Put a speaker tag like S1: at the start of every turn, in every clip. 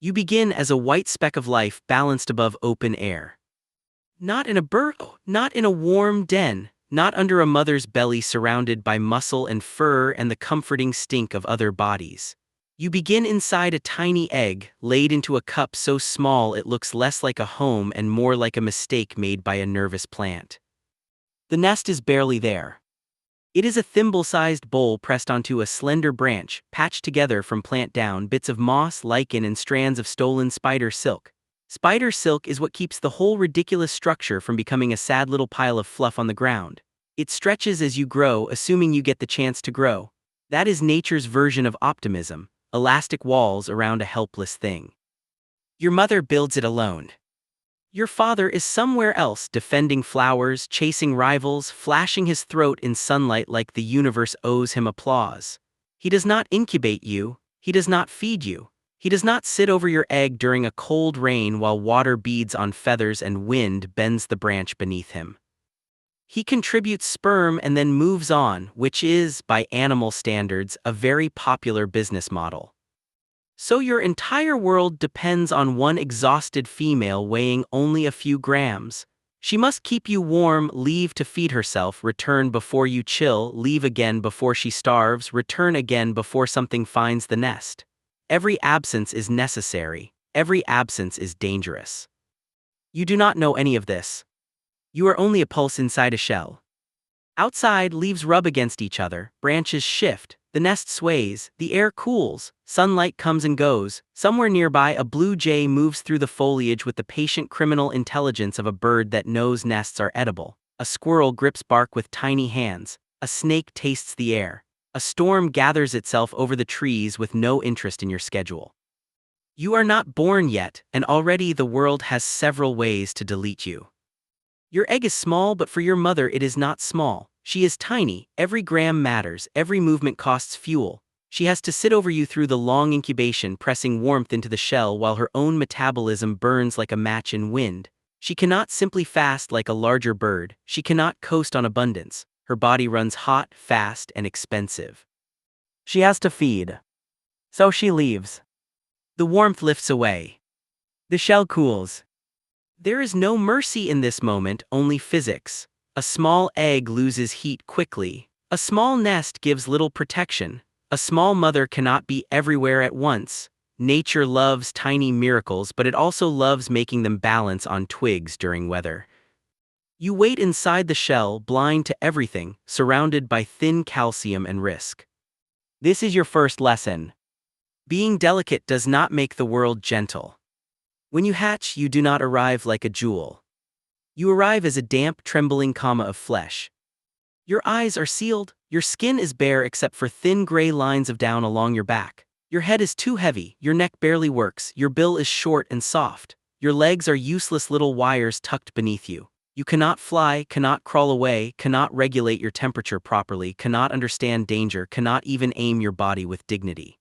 S1: You begin as a white speck of life balanced above open air. Not in a burrow, not in a warm den, not under a mother's belly surrounded by muscle and fur and the comforting stink of other bodies. You begin inside a tiny egg, laid into a cup so small it looks less like a home and more like a mistake made by a nervous plant. The nest is barely there. It is a thimble-sized bowl pressed onto a slender branch, patched together from plant down bits of moss, lichen, and strands of stolen spider silk. Spider silk is what keeps the whole ridiculous structure from becoming a sad little pile of fluff on the ground. It stretches as you grow, assuming you get the chance to grow. That is nature's version of optimism, elastic walls around a helpless thing. Your mother builds it alone. Your father is somewhere else, defending flowers, chasing rivals, flashing his throat in sunlight like the universe owes him applause. He does not incubate you, he does not feed you. He does not sit over your egg during a cold rain while water beads on feathers and wind bends the branch beneath him. He contributes sperm and then moves on, which is, by animal standards, a very popular business model. So your entire world depends on one exhausted female weighing only a few grams. She must keep you warm, leave to feed herself, return before you chill, leave again before she starves, return again before something finds the nest. Every absence is necessary. Every absence is dangerous. You do not know any of this. You are only a pulse inside a shell. Outside, leaves rub against each other, branches shift, the nest sways, the air cools, sunlight comes and goes. Somewhere nearby, a blue jay moves through the foliage with the patient criminal intelligence of a bird that knows nests are edible. A squirrel grips bark with tiny hands. A snake tastes the air. A storm gathers itself over the trees with no interest in your schedule. You are not born yet, and already the world has several ways to delete you. Your egg is small, but for your mother it is not small. She is tiny, every gram matters, every movement costs fuel. She has to sit over you through the long incubation, pressing warmth into the shell while her own metabolism burns like a match in wind. She cannot simply fast like a larger bird. She cannot coast on abundance. Her body runs hot, fast, and expensive. She has to feed. So she leaves. The warmth lifts away. The shell cools. There is no mercy in this moment, only physics. A small egg loses heat quickly. A small nest gives little protection. A small mother cannot be everywhere at once. Nature loves tiny miracles, but it also loves making them balance on twigs during weather. You wait inside the shell, blind to everything, surrounded by thin calcium and risk. This is your first lesson. Being delicate does not make the world gentle. When you hatch, you do not arrive like a jewel. You arrive as a damp, trembling comma of flesh. Your eyes are sealed, your skin is bare except for thin gray lines of down along your back. Your head is too heavy, your neck barely works, your bill is short and soft. Your legs are useless little wires tucked beneath you. You cannot fly, cannot crawl away, cannot regulate your temperature properly, cannot understand danger, cannot even aim your body with dignity.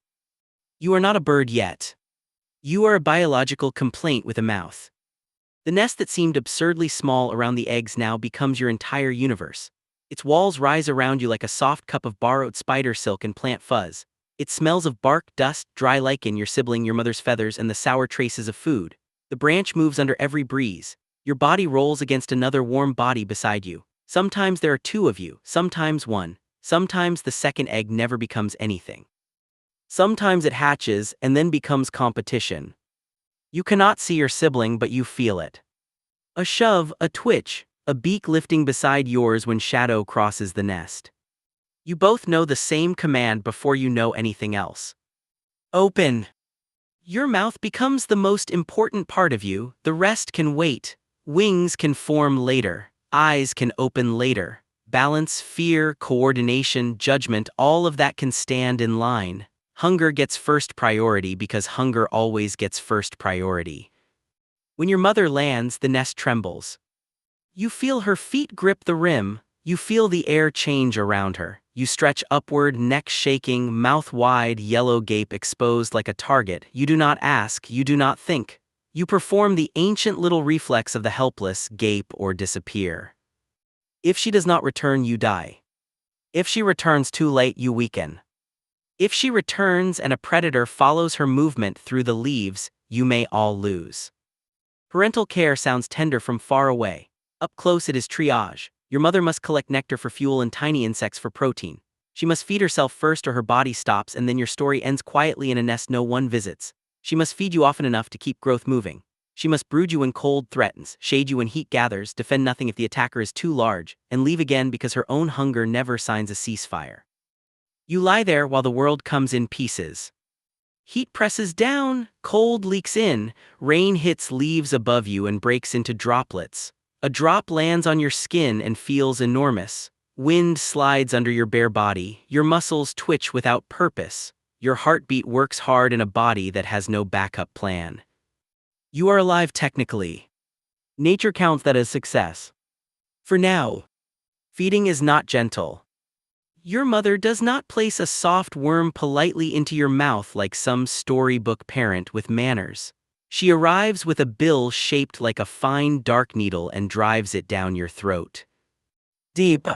S1: You are not a bird yet. You are a biological complaint with a mouth. The nest that seemed absurdly small around the eggs now becomes your entire universe. Its walls rise around you like a soft cup of borrowed spider silk and plant fuzz. It smells of bark, dust, dry lichen, your sibling, your mother's feathers, and the sour traces of food. The branch moves under every breeze. Your body rolls against another warm body beside you. Sometimes there are two of you, sometimes one. Sometimes the second egg never becomes anything. Sometimes it hatches and then becomes competition. You cannot see your sibling, but you feel it. A shove, a twitch, a beak lifting beside yours when shadow crosses the nest. You both know the same command before you know anything else. Open. Your mouth becomes the most important part of you, the rest can wait. Wings can form later, eyes can open later. Balance, fear, coordination, judgment, all of that can stand in line. Hunger gets first priority because hunger always gets first priority. When your mother lands, the nest trembles. You feel her feet grip the rim, you feel the air change around her. You stretch upward, neck shaking, mouth wide, yellow gape exposed like a target. You do not ask, you do not think. You perform the ancient little reflex of the helpless, gape or disappear. If she does not return, you die. If she returns too late, you weaken. If she returns and a predator follows her movement through the leaves, you may all lose. Parental care sounds tender from far away. Up close it is triage. Your mother must collect nectar for fuel and tiny insects for protein. She must feed herself first or her body stops, and then your story ends quietly in a nest no one visits. She must feed you often enough to keep growth moving. She must brood you when cold threatens, shade you when heat gathers, defend nothing if the attacker is too large, and leave again because her own hunger never signs a ceasefire. You lie there while the world comes in pieces. Heat presses down, cold leaks in, rain hits leaves above you and breaks into droplets. A drop lands on your skin and feels enormous. Wind slides under your bare body, your muscles twitch without purpose. Your heartbeat works hard in a body that has no backup plan. You are alive technically. Nature counts that as success. For now, feeding is not gentle. Your mother does not place a soft worm politely into your mouth like some storybook parent with manners. She arrives with a bill shaped like a fine dark needle and drives it down your throat. Deep.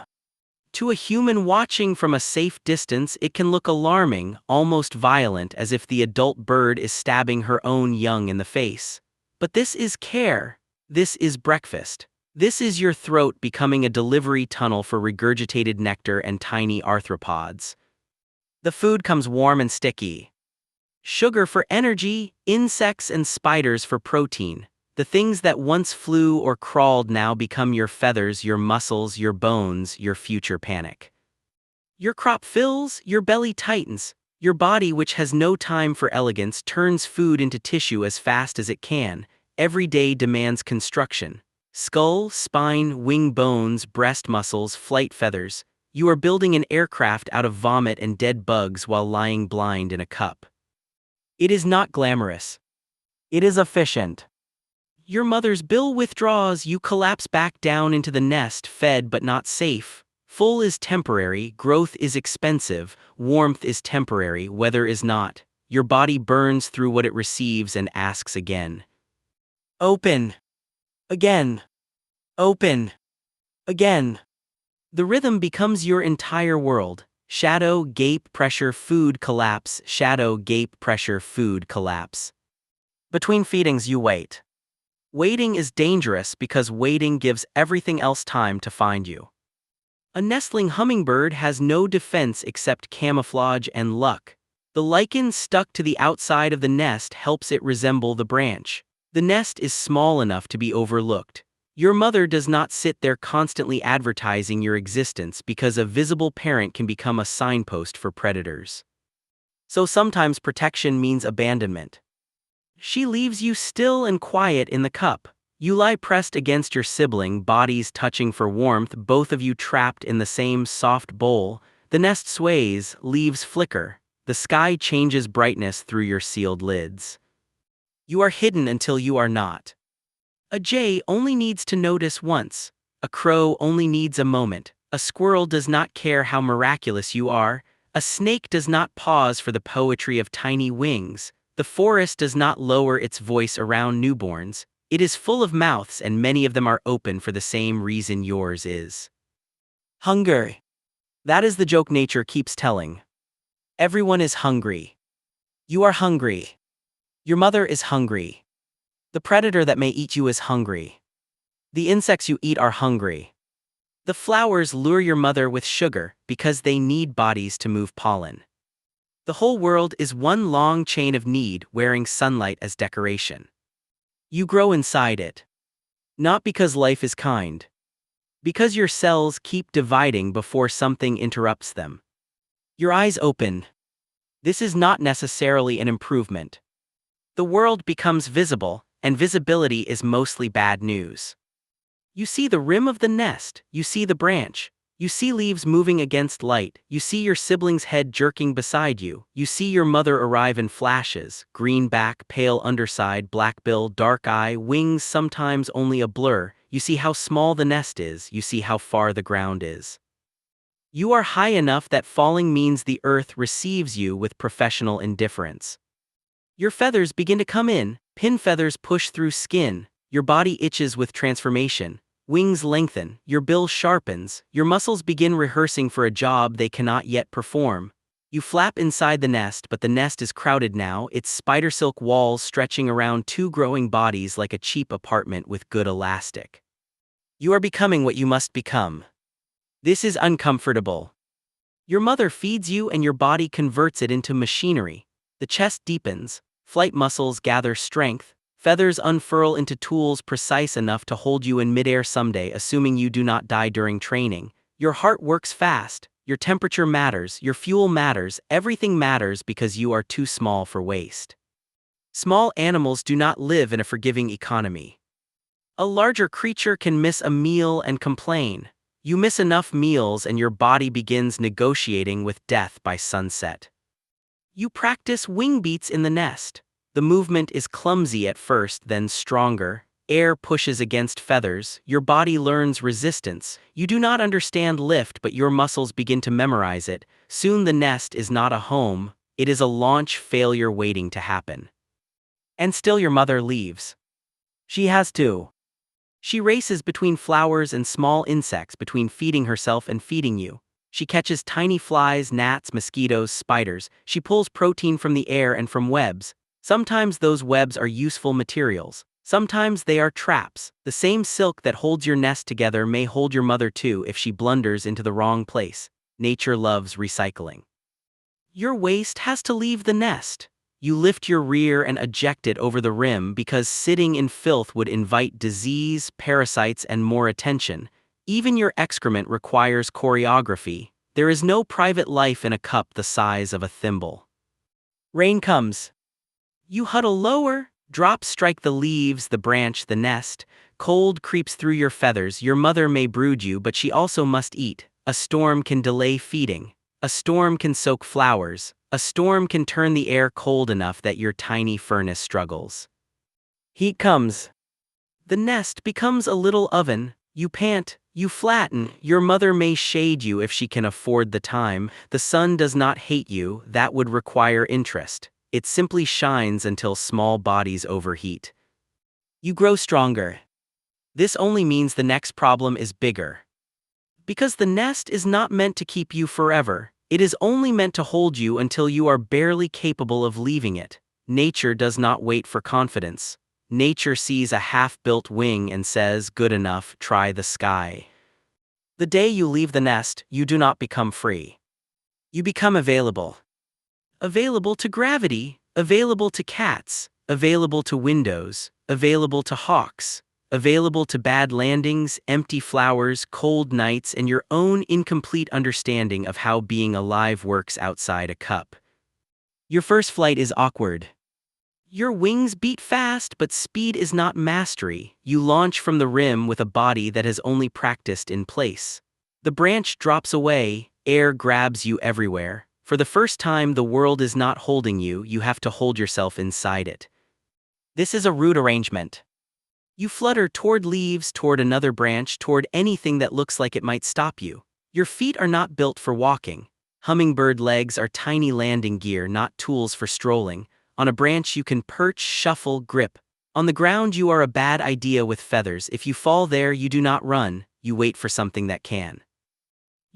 S1: To a human watching from a safe distance, it can look alarming, almost violent, as if the adult bird is stabbing her own young in the face. But this is care. This is breakfast. This is your throat becoming a delivery tunnel for regurgitated nectar and tiny arthropods. The food comes warm and sticky. Sugar for energy, insects and spiders for protein. The things that once flew or crawled now become your feathers, your muscles, your bones, your future panic. Your crop fills, your belly tightens. Your body, which has no time for elegance, turns food into tissue as fast as it can. Every day demands construction. Skull, spine, wing bones, breast muscles, flight feathers. You are building an aircraft out of vomit and dead bugs while lying blind in a cup. It is not glamorous. It is efficient. Your mother's bill withdraws, you collapse back down into the nest, fed but not safe. Full is temporary, growth is expensive, warmth is temporary, weather is not. Your body burns through what it receives and asks again. Open. Again. Open. Again. The rhythm becomes your entire world. Shadow, gape, pressure, food, collapse. Shadow, gape, pressure, food, collapse. Between feedings you wait. Waiting is dangerous because waiting gives everything else time to find you. A nestling hummingbird has no defense except camouflage and luck. The lichen stuck to the outside of the nest helps it resemble the branch. The nest is small enough to be overlooked. Your mother does not sit there constantly advertising your existence because a visible parent can become a signpost for predators. So sometimes protection means abandonment. She leaves you still and quiet in the cup. You lie pressed against your sibling, bodies touching for warmth, both of you trapped in the same soft bowl. The nest sways, leaves flicker. The sky changes brightness through your sealed lids. You are hidden until you are not. A jay only needs to notice once. A crow only needs a moment. A squirrel does not care how miraculous you are. A snake does not pause for the poetry of tiny wings. The forest does not lower its voice around newborns. It is full of mouths, and many of them are open for the same reason yours is. Hunger. That is the joke nature keeps telling. Everyone is hungry. You are hungry. Your mother is hungry. The predator that may eat you is hungry. The insects you eat are hungry. The flowers lure your mother with sugar because they need bodies to move pollen. The whole world is one long chain of need wearing sunlight as decoration. You grow inside it. Not because life is kind. Because your cells keep dividing before something interrupts them. Your eyes open. This is not necessarily an improvement. The world becomes visible, and visibility is mostly bad news. You see the rim of the nest, you see the branch, you see leaves moving against light, you see your sibling's head jerking beside you, you see your mother arrive in flashes, green back, pale underside, black bill, dark eye, wings sometimes only a blur, you see how small the nest is, you see how far the ground is. You are high enough that falling means the earth receives you with professional indifference. Your feathers begin to come in, pin feathers push through skin, your body itches with transformation, wings lengthen, your bill sharpens, your muscles begin rehearsing for a job they cannot yet perform. You flap inside the nest, but the nest is crowded now, its spider silk walls stretching around two growing bodies like a cheap apartment with good elastic. You are becoming what you must become. This is uncomfortable. Your mother feeds you and your body converts it into machinery. The chest deepens, flight muscles gather strength, feathers unfurl into tools precise enough to hold you in midair someday, assuming you do not die during training. Your heart works fast, your temperature matters, your fuel matters, everything matters because you are too small for waste. Small animals do not live in a forgiving economy. A larger creature can miss a meal and complain. You miss enough meals and your body begins negotiating with death by sunset. You practice wing beats in the nest. The movement is clumsy at first, then stronger. Air pushes against feathers, your body learns resistance. You do not understand lift, but your muscles begin to memorize it. Soon the nest is not a home, it is a launch failure waiting to happen. And still your mother leaves. She has to. She races between flowers and small insects, between feeding herself and feeding you. She catches tiny flies, gnats, mosquitoes, spiders. She pulls protein from the air and from webs. Sometimes those webs are useful materials. Sometimes they are traps. The same silk that holds your nest together may hold your mother too if she blunders into the wrong place. Nature loves recycling. Your waste has to leave the nest. You lift your rear and eject it over the rim because sitting in filth would invite disease, parasites, and more attention. Even your excrement requires choreography. There is no private life in a cup the size of a thimble. Rain comes. You huddle lower, drops strike the leaves, the branch, the nest. Cold creeps through your feathers. Your mother may brood you, but she also must eat. A storm can delay feeding. A storm can soak flowers. A storm can turn the air cold enough that your tiny furnace struggles. Heat comes. The nest becomes a little oven. You pant, you flatten. Your mother may shade you if she can afford the time. The sun does not hate you, that would require interest. It simply shines until small bodies overheat. You grow stronger. This only means the next problem is bigger. Because the nest is not meant to keep you forever. It is only meant to hold you until you are barely capable of leaving it. Nature does not wait for confidence. Nature sees a half-built wing and says, "Good enough, try the sky." The day you leave the nest, you do not become free. You become available. Available to gravity, available to cats, available to windows, available to hawks, available to bad landings, empty flowers, cold nights, and your own incomplete understanding of how being alive works outside a cup. Your first flight is awkward. Your wings beat fast, but speed is not mastery. You launch from the rim with a body that has only practiced in place. The branch drops away, air grabs you everywhere. For the first time, the world is not holding you, you have to hold yourself inside it. This is a rude arrangement. You flutter toward leaves, toward another branch, toward anything that looks like it might stop you. Your feet are not built for walking. Hummingbird legs are tiny landing gear, not tools for strolling. On a branch you can perch, shuffle, grip. On the ground you are a bad idea with feathers. If you fall there, you do not run, you wait for something that can.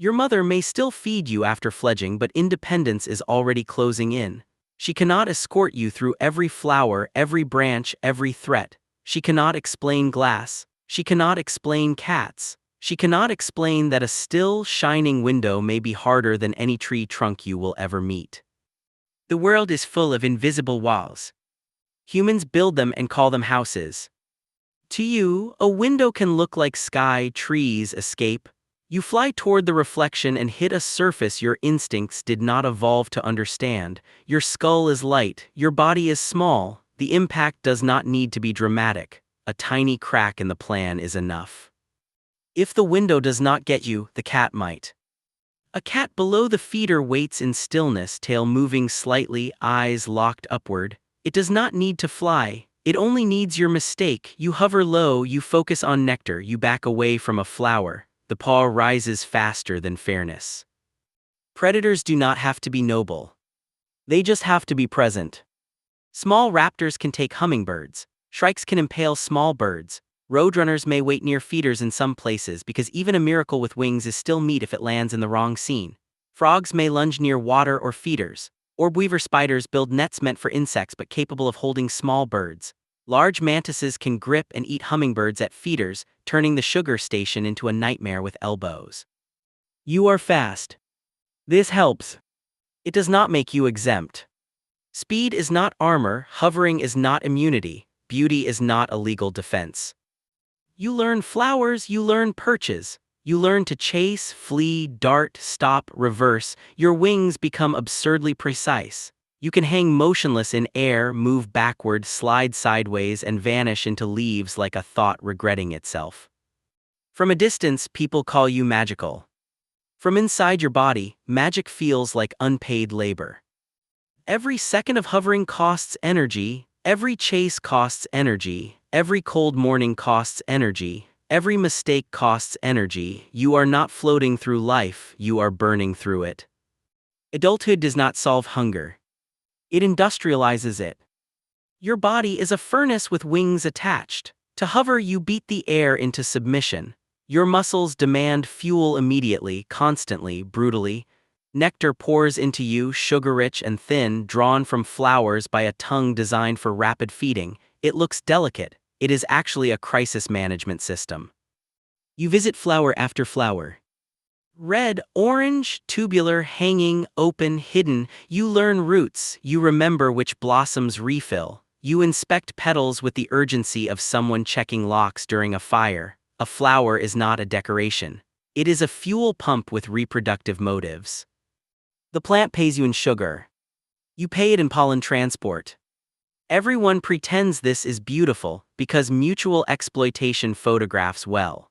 S1: Your mother may still feed you after fledging, but independence is already closing in. She cannot escort you through every flower, every branch, every threat. She cannot explain glass. She cannot explain cats. She cannot explain that a still, shining window may be harder than any tree trunk you will ever meet. The world is full of invisible walls. Humans build them and call them houses. To you, a window can look like sky, trees, escape. You fly toward the reflection and hit a surface your instincts did not evolve to understand. Your skull is light, your body is small. The impact does not need to be dramatic. A tiny crack in the plan is enough. If the window does not get you, the cat might. A cat below the feeder waits in stillness, tail moving slightly, eyes locked upward. It does not need to fly. It only needs your mistake. You hover low, you focus on nectar, you back away from a flower. The paw rises faster than fairness. Predators do not have to be noble. They just have to be present. Small raptors can take hummingbirds. Shrikes can impale small birds. Roadrunners may wait near feeders in some places because even a miracle with wings is still meat if it lands in the wrong scene. Frogs may lunge near water or feeders. Orb weaver spiders build nets meant for insects but capable of holding small birds. Large mantises can grip and eat hummingbirds at feeders, turning the sugar station into a nightmare with elbows. You are fast. This helps. It does not make you exempt. Speed is not armor, hovering is not immunity, beauty is not a legal defense. You learn flowers, you learn perches. You learn to chase, flee, dart, stop, reverse. Your wings become absurdly precise. You can hang motionless in air, move backward, slide sideways, and vanish into leaves like a thought regretting itself. From a distance, people call you magical. From inside your body, magic feels like unpaid labor. Every second of hovering costs energy, every chase costs energy, every cold morning costs energy. Every mistake costs energy. You are not floating through life, you are burning through it. Adulthood does not solve hunger. It industrializes it. Your body is a furnace with wings attached. To hover, you beat the air into submission. Your muscles demand fuel immediately, constantly, brutally. Nectar pours into you, sugar-rich and thin, drawn from flowers by a tongue designed for rapid feeding. It looks delicate. It is actually a crisis management system. You visit flower after flower. Red, orange, tubular, hanging, open, hidden. You learn roots. You remember which blossoms refill. You inspect petals with the urgency of someone checking locks during a fire. A flower is not a decoration. It is a fuel pump with reproductive motives. The plant pays you in sugar. You pay it in pollen transport. Everyone pretends this is beautiful because mutual exploitation photographs well.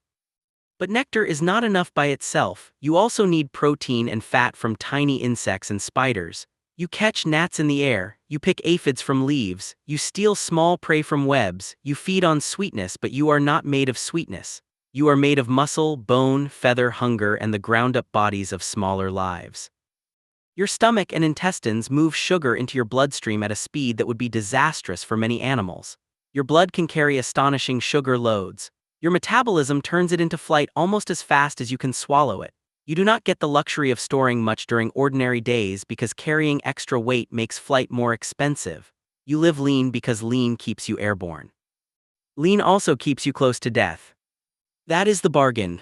S1: But nectar is not enough by itself. You also need protein and fat from tiny insects and spiders. You catch gnats in the air, you pick aphids from leaves, you steal small prey from webs, you feed on sweetness, but you are not made of sweetness. You are made of muscle, bone, feather, hunger, and the ground-up bodies of smaller lives. Your stomach and intestines move sugar into your bloodstream at a speed that would be disastrous for many animals. Your blood can carry astonishing sugar loads. Your metabolism turns it into flight almost as fast as you can swallow it. You do not get the luxury of storing much during ordinary days because carrying extra weight makes flight more expensive. You live lean because lean keeps you airborne. Lean also keeps you close to death. That is the bargain.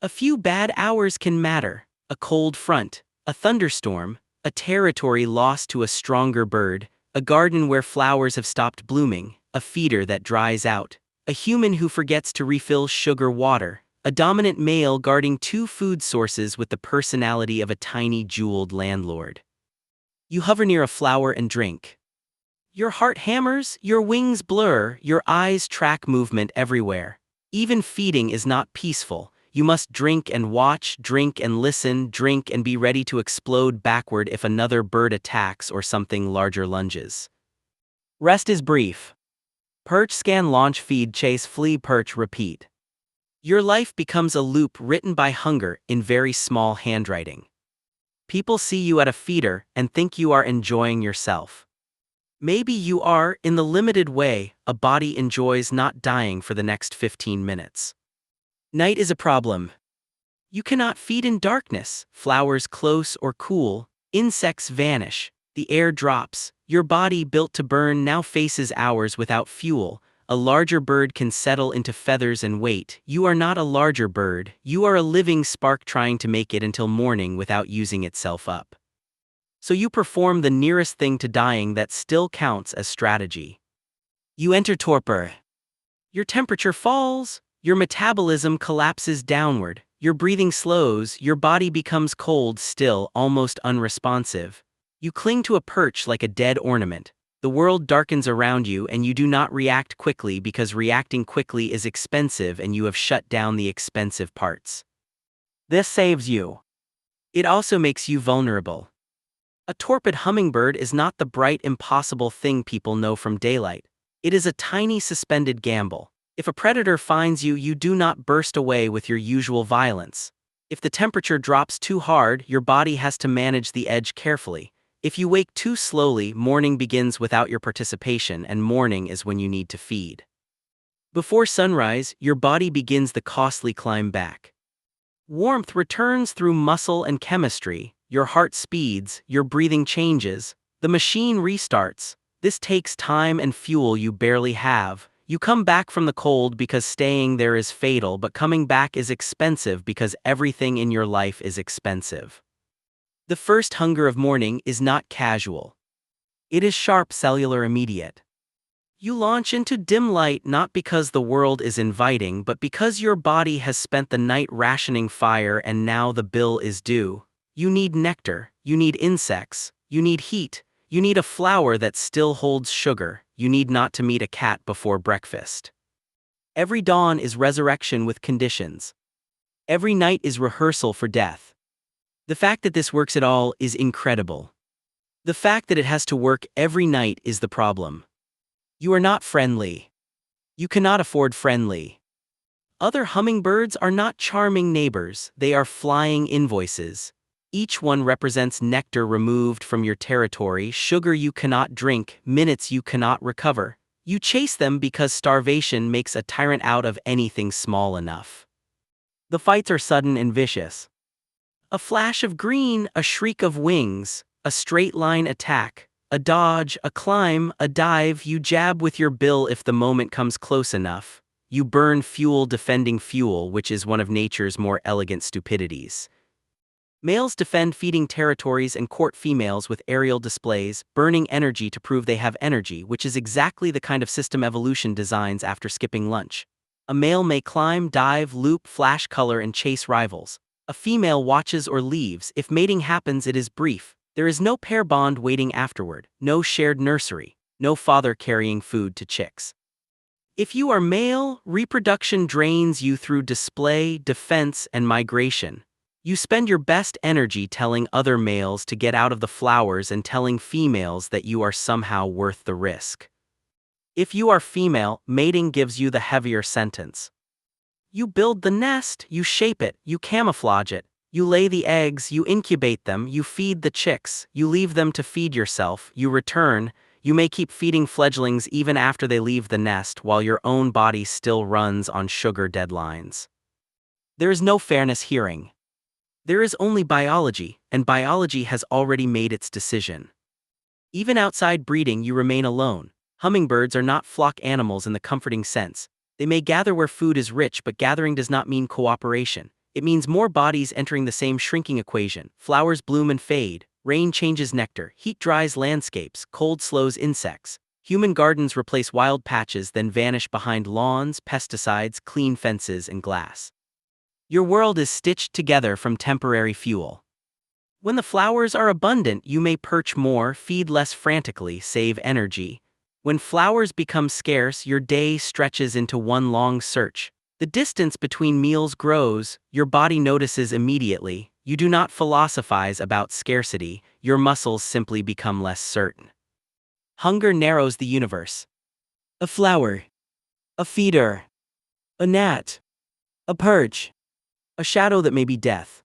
S1: A few bad hours can matter. A cold front, a thunderstorm, a territory lost to a stronger bird, a garden where flowers have stopped blooming, a feeder that dries out, a human who forgets to refill sugar water, a dominant male guarding two food sources with the personality of a tiny jeweled landlord. You hover near a flower and drink. Your heart hammers, your wings blur, your eyes track movement everywhere. Even feeding is not peaceful. You must drink and watch, drink and listen, drink and be ready to explode backward if another bird attacks or something larger lunges. Rest is brief. Perch, scan, launch, feed, chase, flee, perch, repeat. Your life becomes a loop written by hunger in very small handwriting. People see you at a feeder and think you are enjoying yourself. Maybe you are, in the limited way a body enjoys not dying for the next 15 minutes. Night is a problem. You cannot feed in darkness. Flowers close or cool, insects vanish, the air drops. Your body built to burn now faces hours without fuel. A larger bird can settle into feathers and wait. You are not a larger bird, you are a living spark trying to make it until morning without using itself up. So you perform the nearest thing to dying that still counts as strategy. You enter torpor. Your temperature falls. Your metabolism collapses downward, your breathing slows, your body becomes cold, still, almost unresponsive. You cling to a perch like a dead ornament. The world darkens around you and you do not react quickly because reacting quickly is expensive and you have shut down the expensive parts. This saves you. It also makes you vulnerable. A torpid hummingbird is not the bright, impossible thing people know from daylight. It is a tiny suspended gamble. If a predator finds you, you do not burst away with your usual violence. If the temperature drops too hard, your body has to manage the edge carefully. If you wake too slowly, morning begins without your participation, and morning is when you need to feed. Before sunrise, your body begins the costly climb back. Warmth returns through muscle and chemistry. Your heart speeds, your breathing changes, the machine restarts. This takes time and fuel you barely have. You come back from the cold because staying there is fatal, but coming back is expensive because everything in your life is expensive. The first hunger of morning is not casual. It is sharp, cellular, immediate. You launch into dim light not because the world is inviting, but because your body has spent the night rationing fire and now the bill is due. You need nectar, you need insects, you need heat, you need a flower that still holds sugar, you need not to meet a cat before breakfast. Every dawn is resurrection with conditions. Every night is rehearsal for death. The fact that this works at all is incredible. The fact that it has to work every night is the problem. You are not friendly. You cannot afford friendly. Other hummingbirds are not charming neighbors, they are flying invoices. Each one represents nectar removed from your territory, sugar you cannot drink, minutes you cannot recover. You chase them because starvation makes a tyrant out of anything small enough. The fights are sudden and vicious. A flash of green, a shriek of wings, a straight line attack. A dodge, a climb, a dive, you jab with your bill if the moment comes close enough. You burn fuel defending fuel, which is one of nature's more elegant stupidities. Males defend feeding territories and court females with aerial displays, burning energy to prove they have energy, which is exactly the kind of system evolution designs after skipping lunch. A male may climb, dive, loop, flash color, and chase rivals. A female watches or leaves. If mating happens, it is brief. There is no pair bond waiting afterward, no shared nursery, no father carrying food to chicks. If you are male, reproduction drains you through display, defense, and migration. You spend your best energy telling other males to get out of the flowers and telling females that you are somehow worth the risk. If you are female, mating gives you the heavier sentence. You build the nest, you shape it, you camouflage it. You lay the eggs, you incubate them, you feed the chicks, you leave them to feed yourself, you return, you may keep feeding fledglings even after they leave the nest while your own body still runs on sugar deadlines. There is no fairness hearing. There is only biology, and biology has already made its decision. Even outside breeding, you remain alone. Hummingbirds are not flock animals in the comforting sense. They may gather where food is rich, but gathering does not mean cooperation. It means more bodies entering the same shrinking equation. Flowers bloom and fade, rain changes nectar, heat dries landscapes, cold slows insects. Human gardens replace wild patches, then vanish behind lawns, pesticides, clean fences, and glass. Your world is stitched together from temporary fuel. When the flowers are abundant, you may perch more, feed less frantically, save energy. When flowers become scarce, your day stretches into one long search. The distance between meals grows, your body notices immediately. You do not philosophize about scarcity, your muscles simply become less certain. Hunger narrows the universe. A flower. A feeder. A gnat. A perch. A shadow that may be death.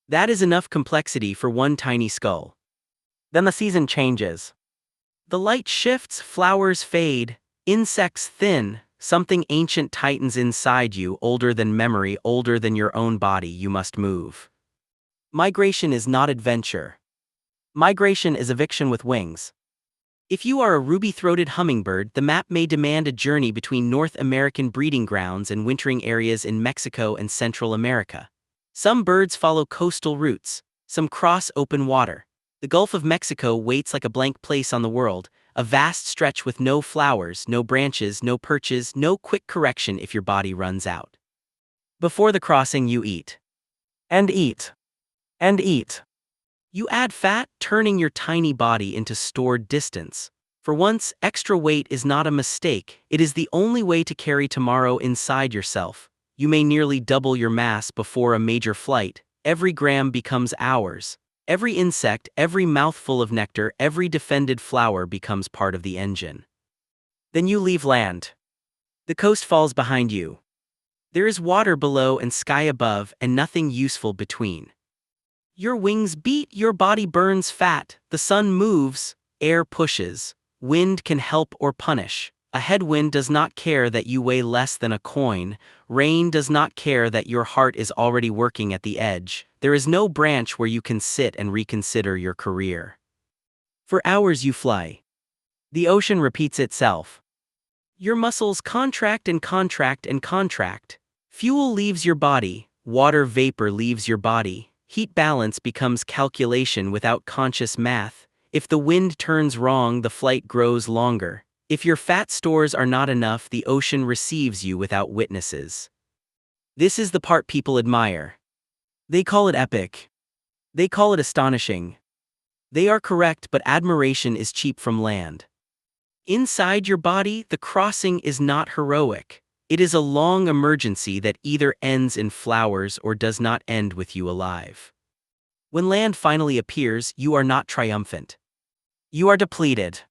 S1: That is enough complexity for one tiny skull. Then the season changes. The light shifts, flowers fade, insects thin. Something ancient tightens inside you, older than memory, older than your own body. You must move. Migration is not adventure. Migration is eviction with wings. If you are a ruby-throated hummingbird, the map may demand a journey between North American breeding grounds and wintering areas in Mexico and Central America. Some birds follow coastal routes, some cross open water. The Gulf of Mexico waits like a blank place on the world, a vast stretch with no flowers, no branches, no perches, no quick correction if your body runs out. Before the crossing, you eat. And eat. And eat. You add fat, turning your tiny body into stored distance. For once, extra weight is not a mistake, it is the only way to carry tomorrow inside yourself. You may nearly double your mass before a major flight. Every gram becomes hours. Every insect, every mouthful of nectar, every defended flower becomes part of the engine. Then you leave land. The coast falls behind you. There is water below and sky above, and nothing useful between. Your wings beat, your body burns fat, the sun moves, air pushes, wind can help or punish. A headwind does not care that you weigh less than a coin. Rain does not care that your heart is already working at the edge. There is no branch where you can sit and reconsider your career. For hours you fly. The ocean repeats itself. Your muscles contract and contract and contract. Fuel leaves your body, water vapor leaves your body. Heat balance becomes calculation without conscious math. If the wind turns wrong, the flight grows longer. If your fat stores are not enough, the ocean receives you without witnesses. This is the part people admire. They call it epic. They call it astonishing. They are correct, but admiration is cheap from land. Inside your body, the crossing is not heroic. It is a long emergency that either ends in flowers or does not end with you alive. When land finally appears, you are not triumphant. You are depleted.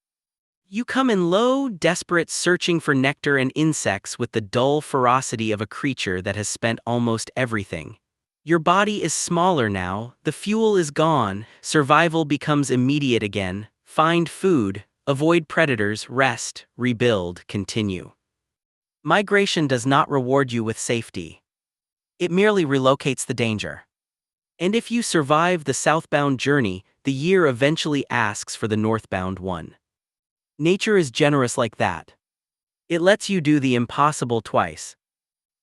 S1: You come in low, desperate, searching for nectar and insects with the dull ferocity of a creature that has spent almost everything. Your body is smaller now, the fuel is gone, survival becomes immediate again. Find food, avoid predators, rest, rebuild, continue. Migration does not reward you with safety. It merely relocates the danger. And if you survive the southbound journey, the year eventually asks for the northbound one. Nature is generous like that. It lets you do the impossible twice.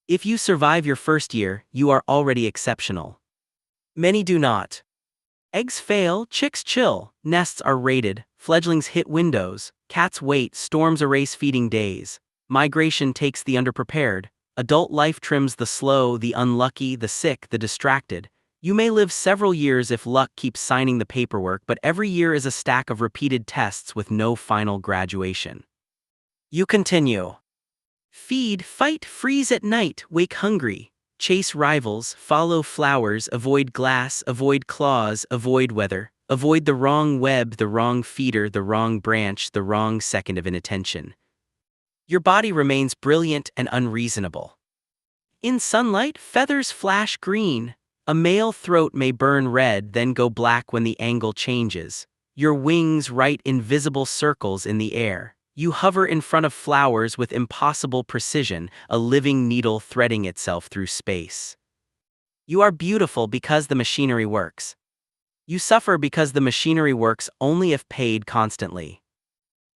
S1: If you survive your first year, you are already exceptional. Many do not. Eggs fail, chicks chill, nests are raided, fledglings hit windows, cats wait, storms erase feeding days. Migration takes the underprepared. Adult life trims the slow, the unlucky, the sick, the distracted. You may live several years if luck keeps signing the paperwork, but every year is a stack of repeated tests with no final graduation. You continue. Feed, fight, freeze at night, wake hungry, chase rivals, follow flowers, avoid glass, avoid claws, avoid weather, avoid the wrong web, the wrong feeder, the wrong branch, the wrong second of inattention. Your body remains brilliant and unreasonable. In sunlight, feathers flash green. A male throat may burn red, then go black when the angle changes. Your wings write invisible circles in the air. You hover in front of flowers with impossible precision, a living needle threading itself through space. You are beautiful because the machinery works. You suffer because the machinery works only if paid constantly.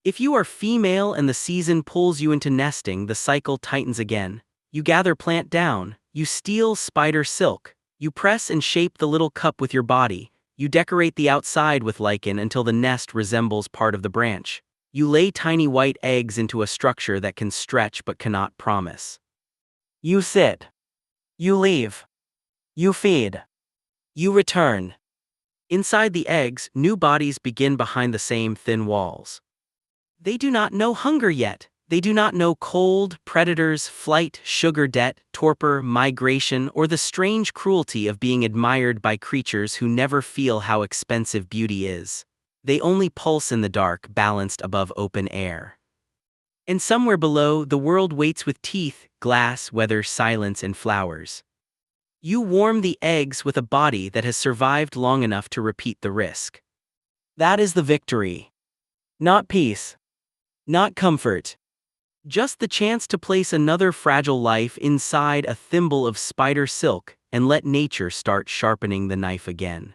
S1: If you are female and the season pulls you into nesting, the cycle tightens again. You gather plant down, you steal spider silk, you press and shape the little cup with your body, you decorate the outside with lichen until the nest resembles part of the branch. You lay tiny white eggs into a structure that can stretch but cannot promise. You sit. You leave. You feed. You return. Inside the eggs, new bodies begin behind the same thin walls. They do not know hunger yet. They do not know cold, predators, flight, sugar debt, torpor, migration, or the strange cruelty of being admired by creatures who never feel how expensive beauty is. They only pulse in the dark, balanced above open air. And somewhere below, the world waits with teeth, glass, weather, silence, and flowers. You warm the eggs with a body that has survived long enough to repeat the risk. That is the victory. Not peace. Not comfort. Just the chance to place another fragile life inside a thimble of spider silk and let nature start sharpening the knife again.